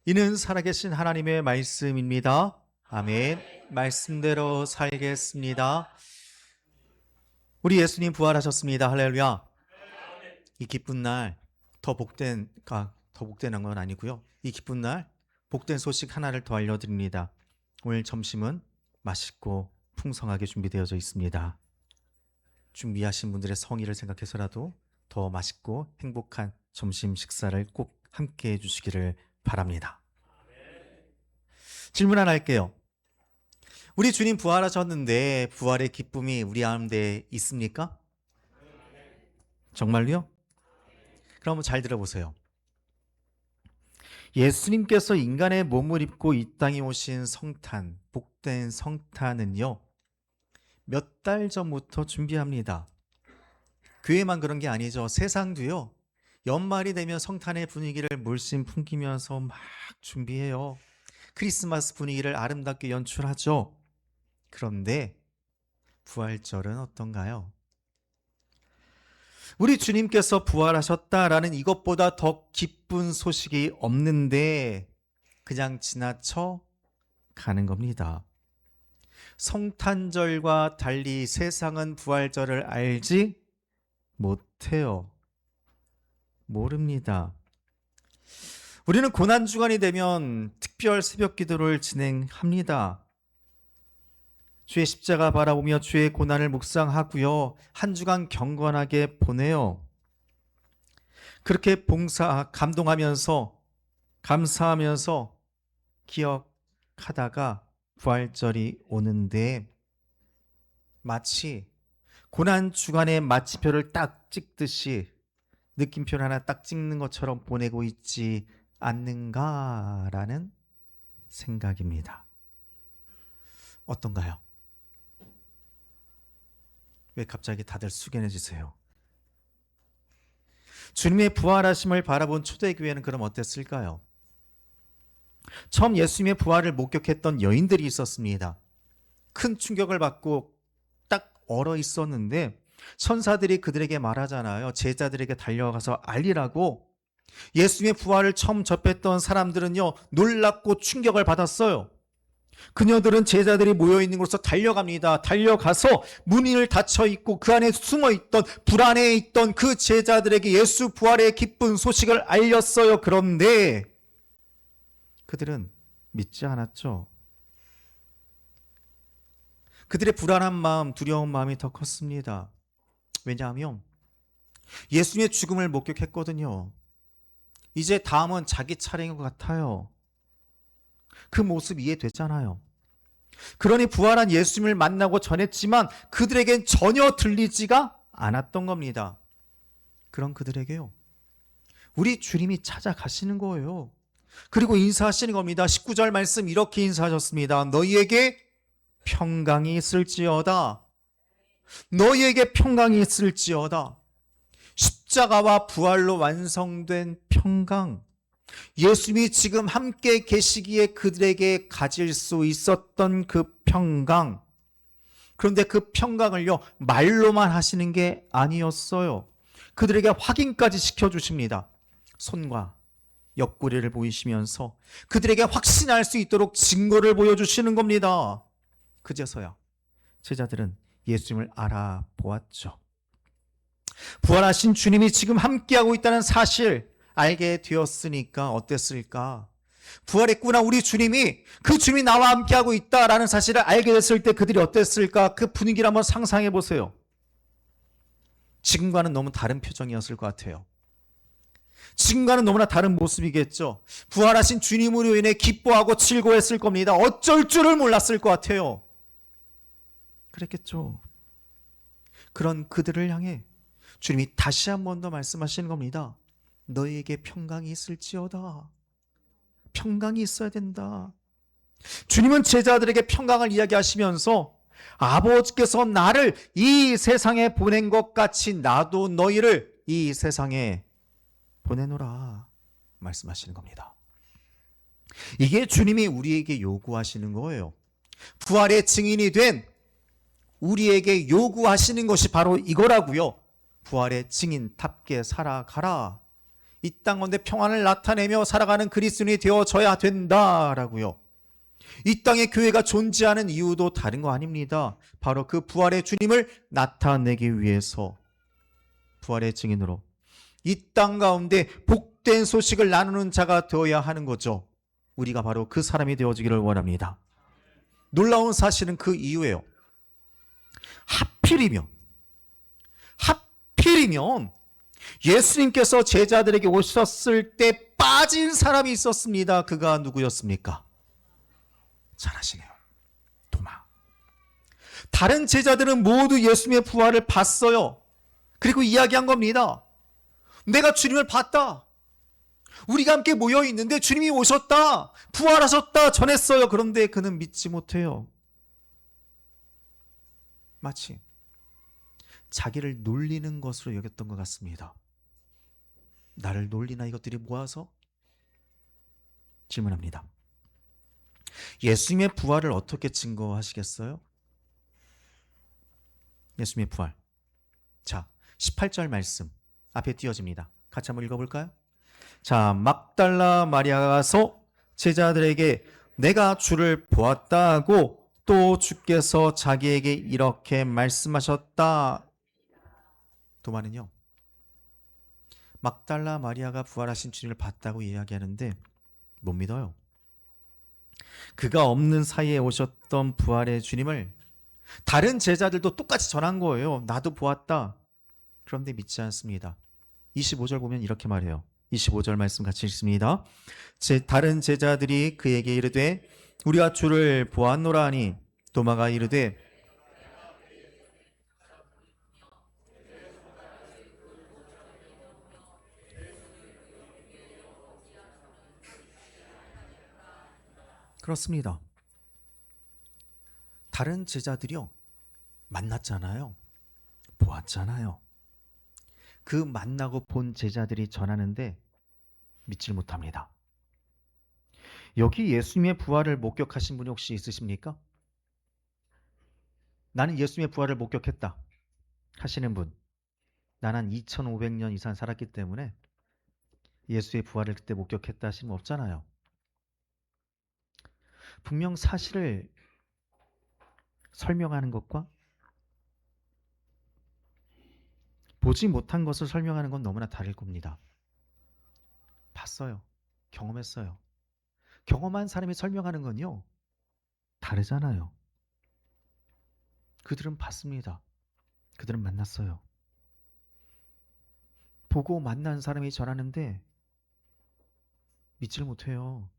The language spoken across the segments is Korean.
이는 살아계신 하나님의 말씀입니다. 아멘. 말씀대로 살겠습니다. 우리 예수님 부활하셨습니다. 할렐루야. 이 기쁜 날, 더 복된 건 아니고요. 이 기쁜 날, 복된 소식 하나를 더 알려드립니다. 오늘 점심은 맛있고 풍성하게 준비되어져 있습니다. 준비하신 분들의 성의를 생각해서라도 더 맛있고 행복한 점심 식사를 꼭 함께 해주시기를 바랍니다. 질문 하나 할게요. 우리 주님 부활하셨는데 부활의 기쁨이 우리 가운데 있습니까? 정말요? 그럼 잘 들어보세요. 예수님께서 인간의 몸을 입고 이 땅에 오신 성탄, 복된 성탄은요, 몇 달 전부터 준비합니다. 교회만 그런 게 아니죠. 세상도요, 연말이 되면 성탄의 분위기를 물씬 풍기면서 막 준비해요. 크리스마스 분위기를 아름답게 연출하죠. 그런데 부활절은 어떤가요? 우리 주님께서 부활하셨다라는 이것보다 더 기쁜 소식이 없는데 그냥 지나쳐 가는 겁니다. 성탄절과 달리 세상은 부활절을 알지 못해요. 모릅니다. 우리는 고난주간이 되면 특별 새벽 기도를 진행합니다. 주의 십자가 바라보며 주의 고난을 묵상하고요. 한 주간 경건하게 보내요. 그렇게 감동하면서 감사하면서 기억하다가 부활절이 오는데 마치 고난주간의 마침표를 딱 찍듯이 느낌표를 하나 딱 찍는 것처럼 보내고 있지 않는가라는 생각입니다. 어떤가요? 왜 갑자기 다들 숙연해지세요? 주님의 부활하심을 바라본 초대교회는 그럼 어땠을까요? 처음 예수님의 부활을 목격했던 여인들이 있었습니다. 큰 충격을 받고 딱 얼어 있었는데 천사들이 그들에게 말하잖아요. 제자들에게 달려가서 알리라고. 예수님의 부활을 처음 접했던 사람들은요, 놀랍고 충격을 받았어요. 그녀들은 제자들이 모여있는 곳으로 달려갑니다. 달려가서 문이 닫혀 있고 그 안에 숨어 있던, 불안해 있던 그 제자들에게 예수 부활의 기쁜 소식을 알렸어요. 그런데 그들은 믿지 않았죠. 그들의 불안한 마음, 두려운 마음이 더 컸습니다. 왜냐하면 예수님의 죽음을 목격했거든요. 이제 다음은 자기 차례인 것 같아요. 그 모습 이해되잖아요. 그러니 부활한 예수님을 만나고 전했지만 그들에겐 전혀 들리지가 않았던 겁니다. 그런 그들에게요, 우리 주님이 찾아가시는 거예요. 그리고 인사하시는 겁니다. 19절 말씀 이렇게 인사하셨습니다. 너희에게 평강이 있을지어다. 너희에게 평강이 있을지어다. 십자가와 부활로 완성된 평강, 예수님이 지금 함께 계시기에 그들에게 가질 수 있었던 그 평강. 그런데 그 평강을요, 말로만 하시는 게 아니었어요. 그들에게 확인까지 시켜주십니다. 손과 옆구리를 보이시면서 그들에게 확신할 수 있도록 증거를 보여주시는 겁니다. 그제서야 제자들은 예수님을 알아보았죠. 부활하신 주님이 지금 함께하고 있다는 사실 알게 되었으니까 어땠을까? 부활했구나, 우리 주님이, 그 주님이 나와 함께하고 있다라는 사실을 알게 됐을 때 그들이 어땠을까? 그 분위기를 한번 상상해 보세요. 지금과는 너무 다른 표정이었을 것 같아요. 지금과는 너무나 다른 모습이겠죠. 부활하신 주님으로 인해 기뻐하고 즐거워했을 겁니다. 어쩔 줄을 몰랐을 것 같아요. 그랬겠죠. 그런 그들을 향해 주님이 다시 한 번 더 말씀하시는 겁니다. 너희에게 평강이 있을지어다. 평강이 있어야 된다. 주님은 제자들에게 평강을 이야기하시면서 아버지께서 나를 이 세상에 보낸 것 같이 나도 너희를 이 세상에 보내노라 말씀하시는 겁니다. 이게 주님이 우리에게 요구하시는 거예요. 부활의 증인이 된 우리에게 요구하시는 것이 바로 이거라고요. 부활의 증인답게 살아가라. 이 땅 가운데 평안을 나타내며 살아가는 그리스도인이 되어져야 된다라고요. 이 땅에 교회가 존재하는 이유도 다른 거 아닙니다. 바로 그 부활의 주님을 나타내기 위해서 부활의 증인으로 이 땅 가운데 복된 소식을 나누는 자가 되어야 하는 거죠. 우리가 바로 그 사람이 되어지기를 원합니다. 놀라운 사실은 그 이유예요. 하필이면 예수님께서 제자들에게 오셨을 때 빠진 사람이 있었습니다. 그가 누구였습니까? 잘 아시네요. 도마. 다른 제자들은 모두 예수님의 부활을 봤어요. 그리고 이야기한 겁니다. 내가 주님을 봤다. 우리가 함께 모여 있는데 주님이 오셨다. 부활하셨다. 전했어요. 그런데 그는 믿지 못해요. 마치 자기를 놀리는 것으로 여겼던 것 같습니다. 나를 놀리나 이것들이 모아서? 질문합니다. 예수님의 부활을 어떻게 증거하시겠어요? 예수님의 부활. 자, 18절 말씀 앞에 띄어집니다. 같이 한번 읽어볼까요? 자, 막달라 마리아가 가서 제자들에게 내가 주를 보았다 하고 또 주께서 자기에게 이렇게 말씀하셨다. 도마는요, 막달라 마리아가 부활하신 주님을 봤다고 이야기하는데 못 믿어요. 그가 없는 사이에 오셨던 부활의 주님을 다른 제자들도 똑같이 전한 거예요. 나도 보았다. 그런데 믿지 않습니다. 25절 보면 이렇게 말해요. 25절 말씀 같이 읽습니다. 다른 제자들이 그에게 이르되 우리가 주를 보았노라 하니 도마가 이르되 그렇습니다. 다른 제자들이요, 만났잖아요. 보았잖아요. 그 만나고 본 제자들이 전하는데 믿질 못합니다. 여기 예수님의 부활을 목격하신 분이 혹시 있으십니까? 나는 예수님의 부활을 목격했다 하시는 분. 난 한 2500년 이상 살았기 때문에 예수의 부활을 그때 목격했다 하시는 분 없잖아요. 분명 사실을 설명하는 것과 보지 못한 것을 설명하는 건 너무나 다를 겁니다. 봤어요. 경험했어요. 경험한 사람이 설명하는 건요, 다르잖아요. 그들은 봤습니다. 그들은 만났어요. 보고 만난 사람이 전하는데 믿지를 못해요.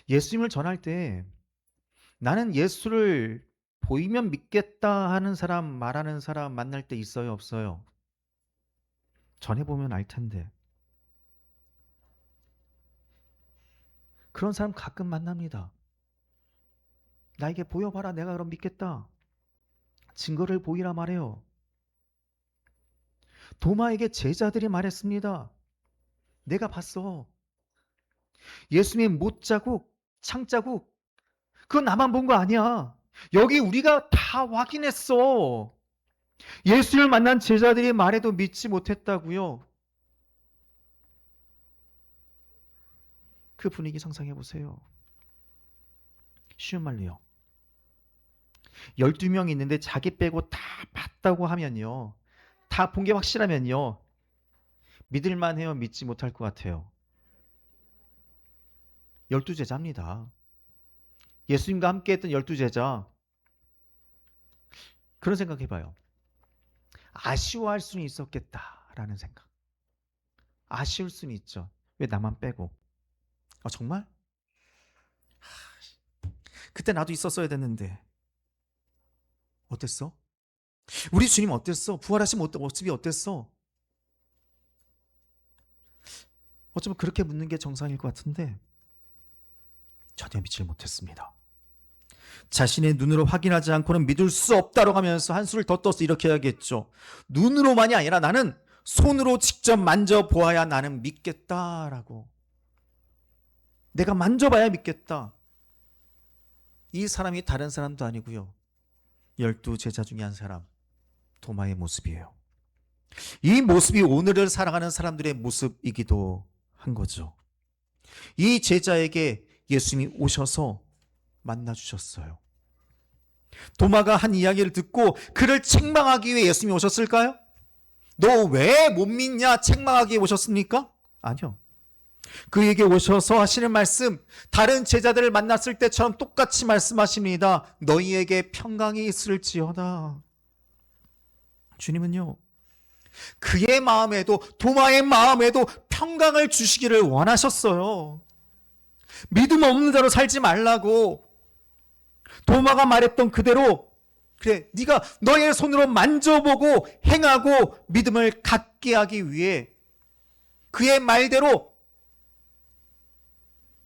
예수님을 전할 때 나는 예수를 보이면 믿겠다 하는 사람, 말하는 사람 만날 때 있어요, 없어요? 전해보면 알 텐데. 그런 사람 가끔 만납니다. 나에게 보여봐라, 내가 그럼 믿겠다. 증거를 보이라 말해요. 도마에게 제자들이 말했습니다. 내가 봤어. 예수님의 못자국, 창자국, 그건 나만 본 거 아니야. 여기 우리가 다 확인했어. 예수를 만난 제자들이 말해도 믿지 못했다고요. 그 분위기 상상해 보세요. 쉬운 말로요, 12명 있는데 자기 빼고 다 봤다고 하면요, 다 본 게 확실하면요, 믿을만 해요, 믿지 못할 것 같아요? 12제자입니다. 예수님과 함께 했던 12제자. 그런 생각 해봐요. 아쉬워할 수는 있었겠다라는 생각. 아쉬울 수는 있죠. 왜 나만 빼고? 정말? 그때 나도 있었어야 됐는데. 어땠어? 우리 주님 어땠어? 부활하신 모습이 어땠어? 어쩌면 그렇게 묻는 게 정상일 것 같은데 전혀 믿지 못했습니다. 자신의 눈으로 확인하지 않고는 믿을 수 없다고 하면서 한술을 더 떠서 이렇게 해야겠죠. 눈으로만이 아니라 나는 손으로 직접 만져보아야 나는 믿겠다라고. 내가 만져봐야 믿겠다. 이 사람이 다른 사람도 아니고요, 12제자 중에 한 사람, 도마의 모습이에요. 이 모습이 오늘을 살아가는 사람들의 모습이기도 한 거죠. 이 제자에게 예수님이 오셔서 만나 주셨어요. 도마가 한 이야기를 듣고 그를 책망하기 위해 예수님이 오셨을까요? 너 왜 못 믿냐? 책망하기 위해 오셨습니까? 아니요. 그에게 오셔서 하시는 말씀, 다른 제자들을 만났을 때처럼 똑같이 말씀하십니다. 너희에게 평강이 있을지어다. 주님은요, 그의 마음에도, 도마의 마음에도 평강을 주시기를 원하셨어요. 믿음 없는 자로 살지 말라고. 도마가 말했던 그대로, 그래, 네가 너의 손으로 만져보고 행하고 믿음을 갖게 하기 위해 그의 말대로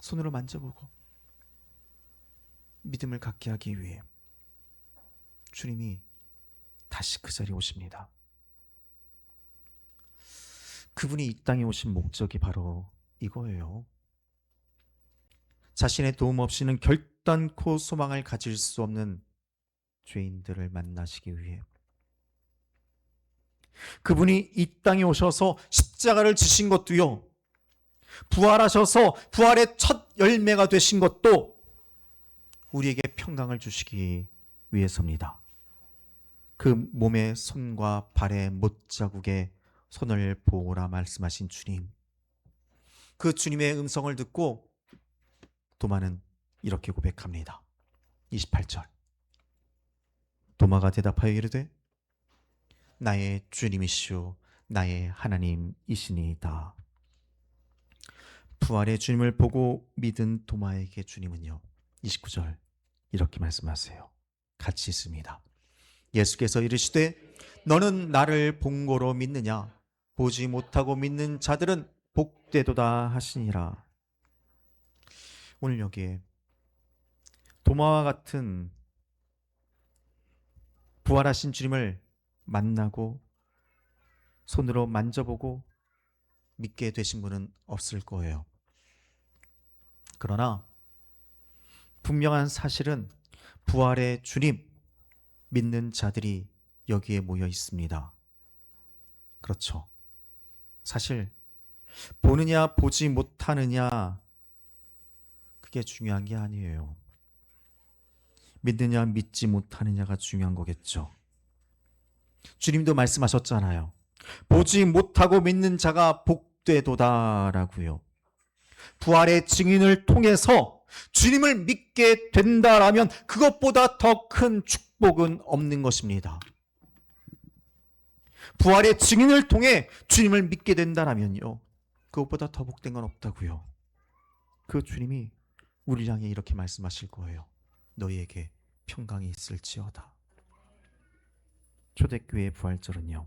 손으로 만져보고 믿음을 갖게 하기 위해 주님이 다시 그 자리에 오십니다. 그분이 이 땅에 오신 목적이 바로 이거예요. 자신의 도움 없이는 결단코 소망을 가질 수 없는 죄인들을 만나시기 위해, 그분이 이 땅에 오셔서 십자가를 지신 것도요, 부활하셔서 부활의 첫 열매가 되신 것도 우리에게 평강을 주시기 위해서입니다. 그 몸의 손과 발의 못자국에 손을 보라 말씀하신 주님, 그 주님의 음성을 듣고 도마는 이렇게 고백합니다. 28절. 도마가 대답하여 이르되 나의 주님이시오 나의 하나님이시니이다. 부활의 주님을 보고 믿은 도마에게 주님은요, 29절 이렇게 말씀하세요. 같이 있습니다. 예수께서 이르시되 너는 나를 본 거로 믿느냐? 보지 못하고 믿는 자들은 복되도다 하시니라. 오늘 여기에 도마와 같은 부활하신 주님을 만나고 손으로 만져보고 믿게 되신 분은 없을 거예요. 그러나 분명한 사실은 부활의 주님 믿는 자들이 여기에 모여 있습니다. 그렇죠. 사실 보느냐 보지 못하느냐 그게 중요한 게 아니에요. 믿느냐 믿지 못하느냐가 중요한 거겠죠. 주님도 말씀하셨잖아요. 보지 못하고 믿는 자가 복되도다라고요. 부활의 증인을 통해서 주님을 믿게 된다라면 그것보다 더 큰 축복은 없는 것입니다. 부활의 증인을 통해 주님을 믿게 된다라면요, 그것보다 더 복된 건 없다고요. 그 주님이 우리 향해 이렇게 말씀하실 거예요. 너희에게 평강이 있을지어다. 초대교회의 부활절은요,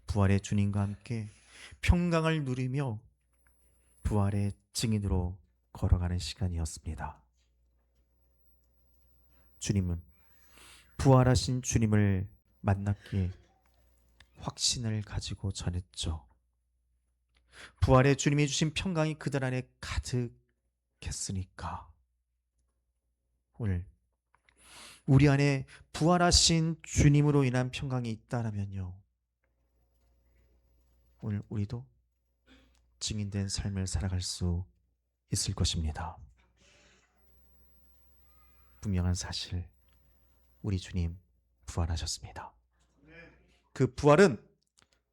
부활의 주님과 함께 평강을 누리며 부활의 증인으로 걸어가는 시간이었습니다. 주님은 부활하신 주님을 만났기에 확신을 가지고 전했죠. 부활의 주님이 주신 평강이 그들 안에 가득했으니까 오늘 우리 안에 부활하신 주님으로 인한 평강이 있다면요, 오늘 우리도 증인된 삶을 살아갈 수 있을 것입니다. 분명한 사실, 우리 주님 부활하셨습니다. 그 부활은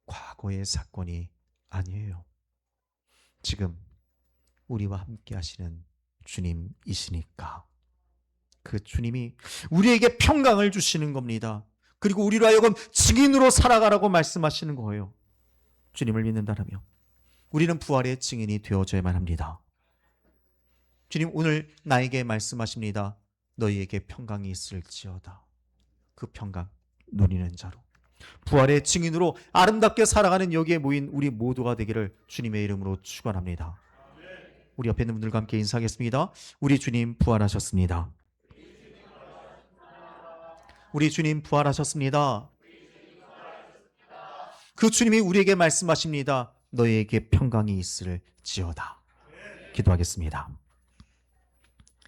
과거의 사건이 아니에요. 지금 우리와 함께 하시는 주님이시니까 그 주님이 우리에게 평강을 주시는 겁니다. 그리고 우리로 하여금 증인으로 살아가라고 말씀하시는 거예요. 주님을 믿는다라면 우리는 부활의 증인이 되어줘야만 합니다. 주님 오늘 나에게 말씀하십니다. 너희에게 평강이 있을지어다. 그 평강 누리는 자로, 부활의 증인으로 아름답게 살아가는 여기에 모인 우리 모두가 되기를 주님의 이름으로 축원합니다. 우리 옆에 있는 분들과 함께 인사하겠습니다. 우리 주님 부활하셨습니다. 우리 주님 부활하셨습니다. 그 주님이 우리에게 말씀하십니다. 너희에게 평강이 있을지어다. 기도하겠습니다.